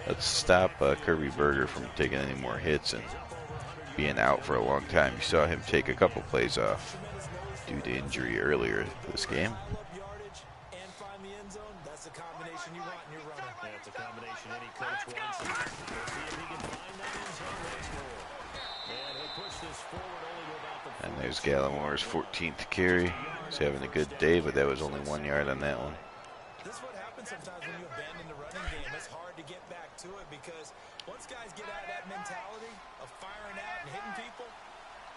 Speaker 1: let's stop Kirby Berger from taking any more hits and being out for a long time. You saw him take a couple plays off due to injury earlier this game.
Speaker 3: Yardage and find the end zone. That's the combination you want in your running.
Speaker 2: That's a combination any coach wants. We'll see if he can find that end zone once more. And he'll push this forward only to about the
Speaker 1: And there's Gallimore's 14th carry. He's having a good day, but that was only 1 yard on that one.
Speaker 3: This is what happens sometimes when you abandon the running game. It's hard to get back to it because once guys get out of that mentality of firing out and hitting people,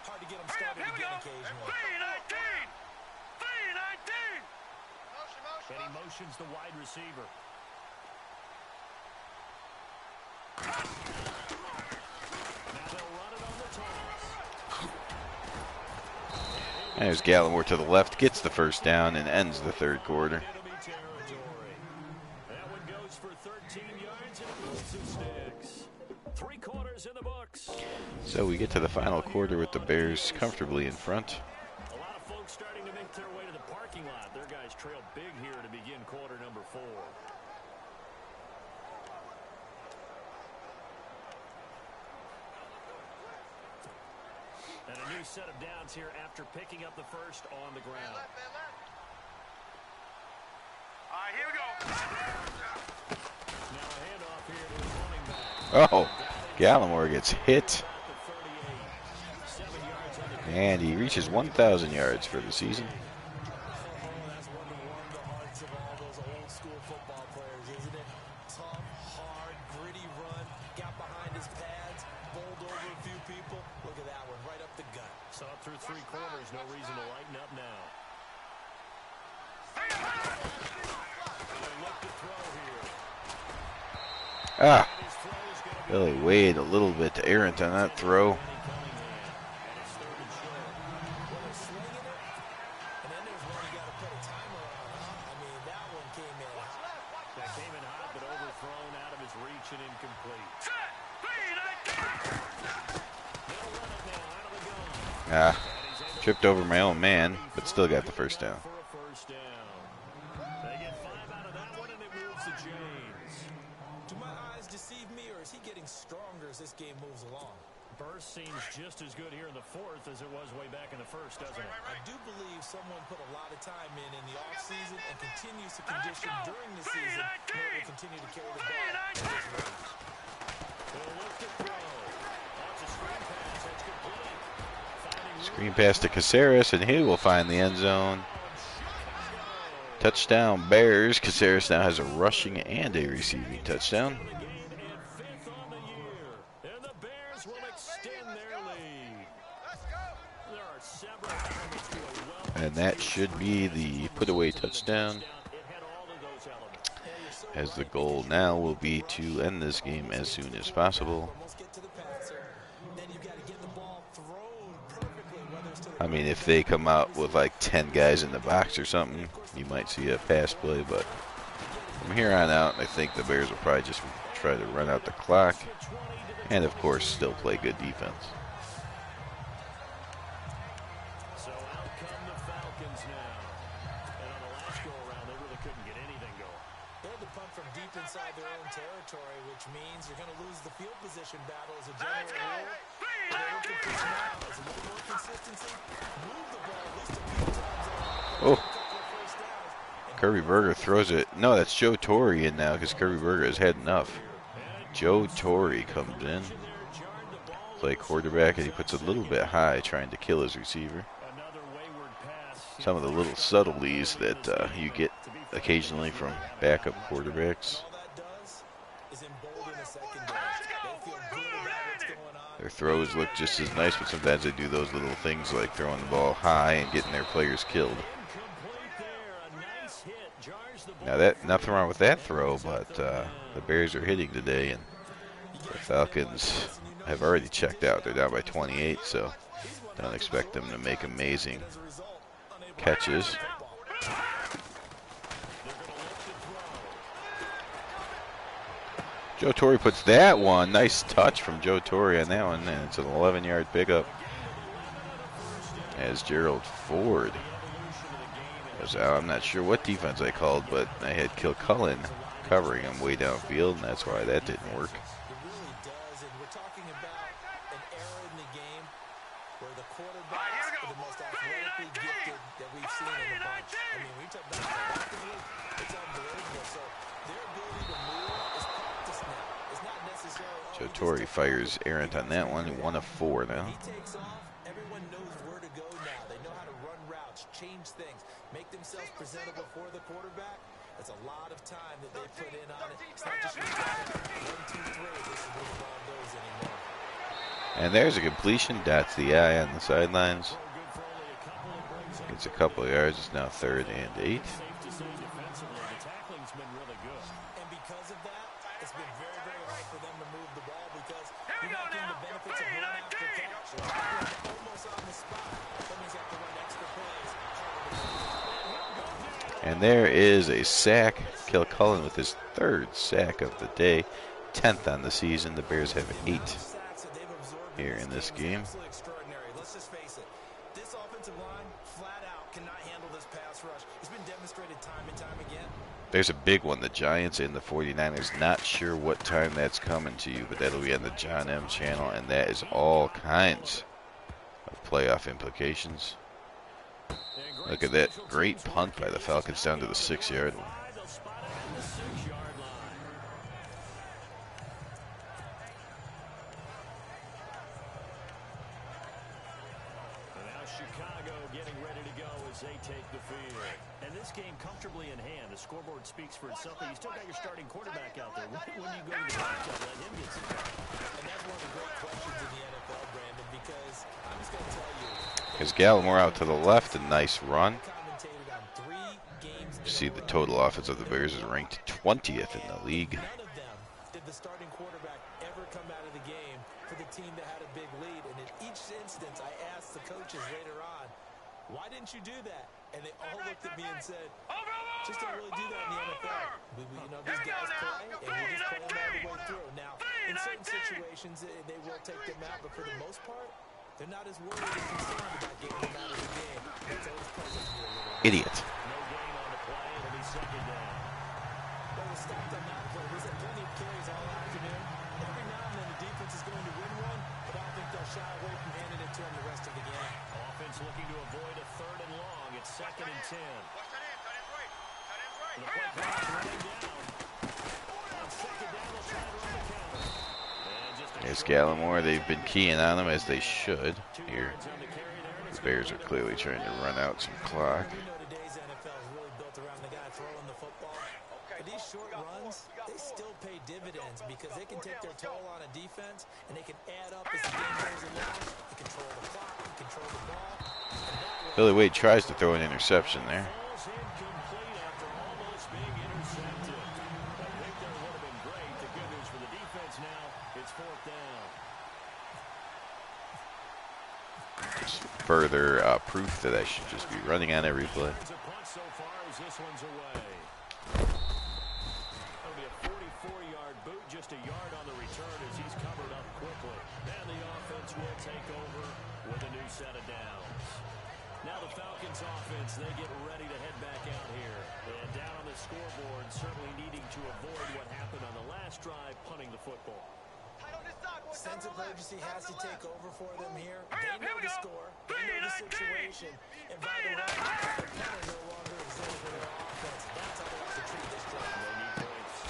Speaker 3: hard to get them started again occasionally.
Speaker 4: 319!
Speaker 2: And he motions the wide receiver. Now they'll run it on the toss.
Speaker 1: There's Gallimore to the left, gets the first down, and ends the third quarter.
Speaker 2: Enemy territory. That one goes for 13 yards and it moves some sticks. 3 quarters in the books.
Speaker 1: So we get to the final quarter with the Bears comfortably in front.
Speaker 2: A lot of folks starting to make their way to the parking lot. Their guys trail big here to begin quarter number 4. And a new set of downs here after picking up the first on the ground.
Speaker 4: All right, here we go.
Speaker 2: Now a handoff here to the running back.
Speaker 1: Oh, Gallimore gets hit. And he reaches 1,000 yards for the season.
Speaker 3: That's one to warm the hearts of all those old school football players, isn't it? Tough, hard, gritty run, got behind his pads, bowled over a few people. Look at that one, right up the gut.
Speaker 2: Saw it through 3 quarters, no reason to lighten up now. They look to throw here.
Speaker 1: Ah,
Speaker 2: And his throw is going to be
Speaker 1: Billy weighed a little bit errant on that throw.
Speaker 2: and it's 3rd and short.
Speaker 3: Well, they're swinging it, and then there's one you got to put a timer on, huh? I mean, that one came in hot.
Speaker 2: That came in hot, but overthrown out of his reach and incomplete.
Speaker 4: Set. Speed.
Speaker 2: They'll run it now out of the gun.
Speaker 1: Ah,
Speaker 2: And he's able to
Speaker 1: tripped over my own man, but still got the first down.
Speaker 2: for a first down. They get 5 out of that one, and it moves to James.
Speaker 3: Do my eyes deceive me, or is he getting stronger as this game moves along?
Speaker 2: Burst seems just as good here in the 4th as it was way back in the 1st, doesn't it?
Speaker 3: I do believe someone put a lot of time in the offseason and continues to condition during the season in order to continue to carry the ball at this rate.
Speaker 2: They'll look to throw. That's a screen pass. That's complete. Finding
Speaker 1: Screen pass to Caceres, and he will find the end zone. Touchdown Bears. Caceres now has a rushing and a receiving touchdown.
Speaker 2: the game and 5th on the year. And the Bears will extend their lead. There are several elements to a well.
Speaker 1: And that should be the put-away touchdown,
Speaker 2: It had all of those elements.
Speaker 1: as the goal now will be to end this game as soon as possible.
Speaker 3: Almost get to the passer. Then you've got to get the ball thrown perfectly, whether it's to the
Speaker 1: I mean, if they come out with like 10 guys in the box or something, you might see a pass play, but from here on out, I think the Bears will probably just try to run out the clock and, of course, still play good defense.
Speaker 2: So out come the Falcons now. And on the last go-around, they really couldn't get anything going.
Speaker 3: They had to punt from deep inside their own territory, which means you're going to lose the field position battle as a general rule. They're looking for now as a little more consistency. Move the ball at least a few times.
Speaker 1: Oh,
Speaker 3: A couple of first downs.
Speaker 1: Kirby Berger throws it. No, that's Joe Torre in now because Kirby Berger has had enough. Joe Torre comes in, play quarterback, and he puts a little bit high trying to kill his receiver.
Speaker 2: Another wayward pass.
Speaker 1: Some of the little subtleties that you get occasionally from backup quarterbacks.
Speaker 3: All that does is embolden a secondary. They feel good about what's going on.
Speaker 1: Their throws look just as nice, but sometimes they do those little things like throwing the ball high and getting their players killed.
Speaker 2: Incomplete there. A nice hit. Jars the ball.
Speaker 1: Now that nothing wrong with that throw, but the Bears are hitting today, and the Falcons have already checked out. They're down by 28, so don't expect them to make amazing catches. Joe Torre puts that one. Nice touch from Joe Torre on that one, and it's an 11-yard pickup. As Gerald Ford was out. I'm not sure what defense I called, but I had Kilcullen covering him way downfield, and that's why that didn't work.
Speaker 3: It really does, and we're talking about an era in the game where the quarterbacks are the most athletically gifted that we've seen in a bunch. I mean, we talk about collectively, it's unbelievable. So their ability to move is practice now. It's not necessarily.
Speaker 1: Joe Torre fires errant on that one. 1 of 4 now.
Speaker 3: He takes off. Everyone knows where to go now. They know how to run routes, change things, make themselves presentable for the quarterback. It's a lot of time that they put in on it. It's not just 1, 2, 3. This is where the ball goes anymore.
Speaker 1: And there's a completion. Dots the eye on the sidelines. Gets a couple of yards. It's now 3rd and 8.
Speaker 2: Safe to say defensively, the tackling's been really good.
Speaker 3: And because of that, it's been very, very hard for them to move the ball because you're not getting the benefits of run after catch. Almost on the spot. That means you have to run extra plays.
Speaker 1: And there is a sack. Kilcullen with his 3rd sack of the day. 10th on the season. The Bears have 8 here in this game.
Speaker 3: Absolutely extraordinary. Let's just face it. This offensive line, flat out, cannot handle this pass rush. It's been demonstrated time and time again.
Speaker 1: There's a big one, the Giants and the 49ers. Not sure what time that's coming to you, but that'll be on the John M channel, and that is all kinds of playoff implications. Look at that great punt by the Falcons down to the 6-yard line.
Speaker 2: They'll spot it at the 6-yard line. And now Chicago getting ready to go as they take the field. And this game comfortably in hand. The scoreboard speaks for itself, but you still got your starting quarterback out there. When do you go to the matchup, let him get some time?
Speaker 3: And that's one of the great questions in the NFL, Brandon, because I'm just going to tell you.
Speaker 1: Here's Gallimore out to the left, a nice run.
Speaker 3: Commentated on 3 games.
Speaker 1: You see the total offense of the Bears is ranked 20th in the league.
Speaker 3: None of them did the starting quarterback ever come out of the game for the team that had a big lead. And in each instance, I asked the coaches later on, why didn't you do that? And they all looked at me and said, just don't really do that in the NFL. You know, these guys play, and we just play them all the way through. Now, in certain situations, they will take them out, but for the most part, they're not as worried or concerned about getting them out of the game. It's always present here a little bit.
Speaker 1: Idiot.
Speaker 2: No gain on the play. It'll be second down.
Speaker 3: Well, the stopped on that play. He's had plenty of carries all afternoon. Every now and then the defense is going to win one, but I don't think they'll shy away from handing it to him the rest of the game.
Speaker 2: Offense looking to avoid a 3rd and long. It's 2nd and 10.
Speaker 4: Watch that end. Tight end's right. Tight end's right.
Speaker 2: The play clock running down. On 2nd down, they'll try to run the counter. And just a
Speaker 1: There's
Speaker 2: short
Speaker 1: Gallimore. They've been keying on him as they should
Speaker 2: 2
Speaker 1: here.
Speaker 2: yards on the carry there, and it's
Speaker 1: The Bears are clearly trying to run out some clock.
Speaker 3: We know today's NFL is really built around the guy throwing the football. But these short runs, they still pay dividends because they can take their toll on a defense and they can add up as the game goes along. They control the clock, they control the ball. And that way,
Speaker 1: Billy Wade tries to throw an interception there.
Speaker 2: falls incomplete after almost being intercepted. I think that would have been great. The good news for the defense now, it's 4th down.
Speaker 1: Just further proof that I should just be running on every play.
Speaker 2: Finds a punt so far as this one's away. That'll be a 44-yard boot, just a yard on the return as he's covered up quickly. And the offense will take over with a new set of downs. Now the Falcons offense, they get ready to head back out here. And down on the scoreboard, certainly needing to avoid what happened on the last drive, punting the football.
Speaker 3: sense of urgency has to take over for them here. They know the score. They know the situation. And by the way, the punter no longer exists for their offense. That's how they have to treat this drive.
Speaker 2: No need points.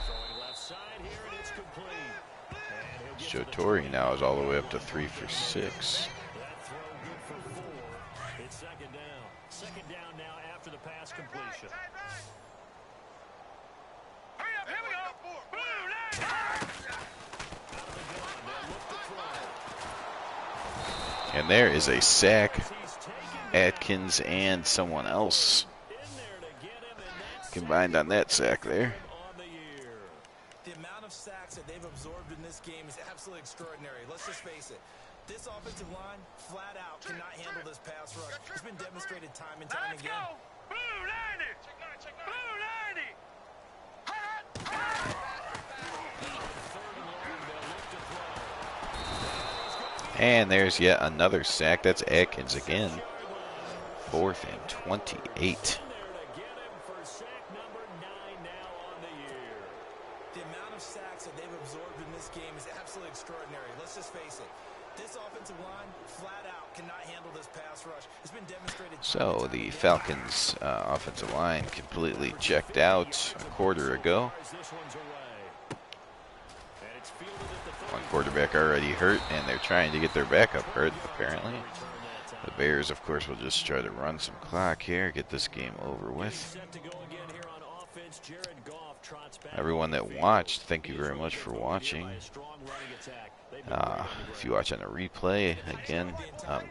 Speaker 2: Throwing left side here, and it's complete. And he'll get to the
Speaker 1: Shotori now is all the way up to 3 for 6.
Speaker 2: That throw good for 4. It's 2nd down. 2nd down now after the pass completion.
Speaker 4: Hurry up, here we go. Blue line.
Speaker 2: Out of the gun. They'll look to throw.
Speaker 1: And there is a sack.
Speaker 2: He's taken
Speaker 1: Atkins and someone else
Speaker 2: in there to get him, and that's
Speaker 1: combined on that sack there.
Speaker 2: on the year.
Speaker 3: The amount of sacks that they've absorbed in this game is absolutely extraordinary. Let's just face it. This offensive line, flat out, cannot handle this pass rush. It's been demonstrated time and time
Speaker 4: Let's
Speaker 3: again.
Speaker 4: go. Blue 90. Blue 90.
Speaker 1: And there's yet another sack. That's Atkins again. 4th and 28.
Speaker 2: There to get him for sack number 9 now on the year.
Speaker 3: The amount of sacks that they've absorbed in this game is absolutely extraordinary. Let's just face it. This offensive line, flat out, cannot handle this pass rush. It's been demonstrated.
Speaker 1: So the Falcons offensive line completely checked out a quarter ago.
Speaker 2: This one's away. And it's fielded at the
Speaker 1: One quarterback already hurt, and they're trying to get their backup hurt, apparently. The Bears, of course, will just try to run some clock here, get this game over with.
Speaker 2: set to go again here on offense. Jared Goff trots back.
Speaker 1: Everyone that watched, thank you very much for watching.
Speaker 2: By a strong running attack. They've been great on the
Speaker 1: If you watch on a replay, again,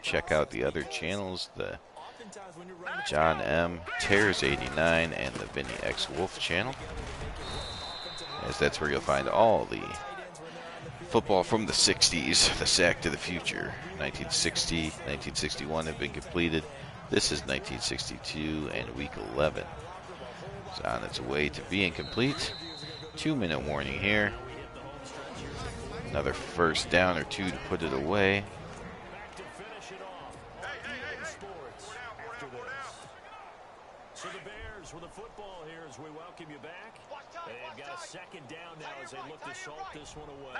Speaker 1: check out the other channels, the
Speaker 3: Oftentimes when you're running
Speaker 1: John M. Tears 89 and the Vinny X Wolf channel, as that's where you'll find all the football from the 60s, the sack to the future. 1960, 1961 have been completed. This is 1962 and week 11. It's on its way to being complete. 2-minute warning here. Another first down or two to put it away.
Speaker 2: Back to finish it off on EA Sports after this. So the Bears with the football here as we welcome you back. They've got a second down now as they look to salt this one away.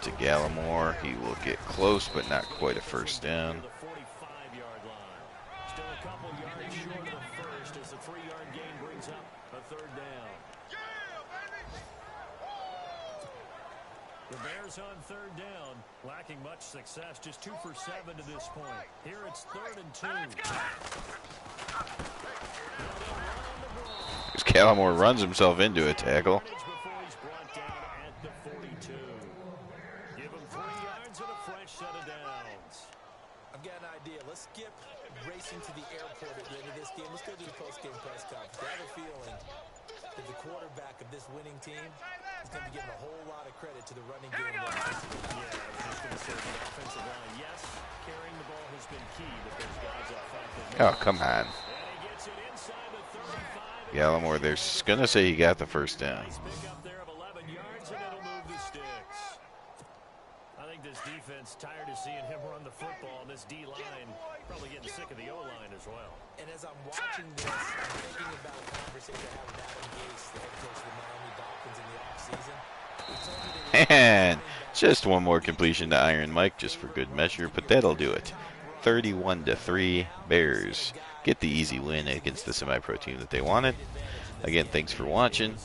Speaker 1: To Gallimore, he will get close, but not quite a first down.
Speaker 2: The 45-yard line. Still a couple yards short of the first as the 3-yard gain brings up a third down. The Bears on third down, lacking much success, just 2 for 7 to this point. Here it's 3rd and 2.
Speaker 1: As Gallimore runs himself into a tackle.
Speaker 2: Before he's brought down at the 42. Give him 3 yards and a fresh set of downs.
Speaker 3: I've got an idea. Let's skip racing to the airport at the end of this game. Let's go to the post-game press conference. I have a feeling that the quarterback of this winning team is going to be giving a whole lot of credit to the running game.
Speaker 2: Yeah, I was just going to say the offensive line. Yes, carrying the ball has been key, but those guys up front.
Speaker 1: Oh, come on.
Speaker 2: And he gets it inside the 35.
Speaker 1: Gallimore, they're going to say he got the first down.
Speaker 2: Nice pick up there of 11 yards, and it'll move the sticks. I think this defense tired of seeing him run the football, and this D-line probably getting sick of the O-line as well.
Speaker 3: And as I'm watching this, I'm thinking about a conversation I had with Adam Gase, the head coach of the Miami Dolphins in the offseason. He told me that
Speaker 1: And just one more completion to Iron Mike, just for good measure, but that'll do it. 31-3, Bears get the easy win against the semi-pro team that they wanted. Again, thanks for watching.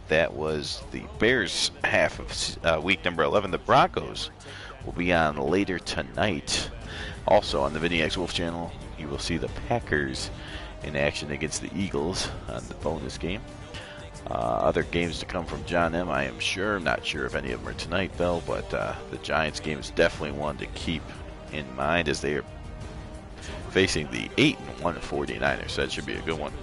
Speaker 1: That was the Bears half of week number 11. The Broncos will be on later tonight. Also on the VinnyX Wolf channel, you will see the Packers in action against the Eagles on the bonus game. Other games to come from John M, I am sure. I'm not sure if any of them are tonight, though, but the Giants game is definitely one to keep in mind as they are facing the 8-1 49ers. So that should be a good one.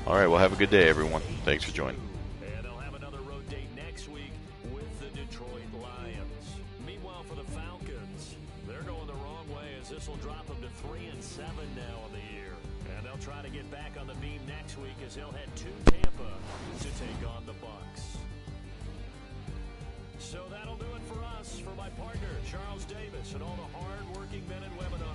Speaker 1: All right, well, have a good day, everyone. Thanks for joining.
Speaker 2: And they'll have another road date next week with the Detroit Lions. Meanwhile, for the Falcons, they're going the wrong way as this will drop them to 3-7 now on the year. And they'll try to get back on the beam next week as they'll head to Tampa to take on the Bucs. So that'll do it for us. For my partner, Charles Davis, and all the hard-working men and women on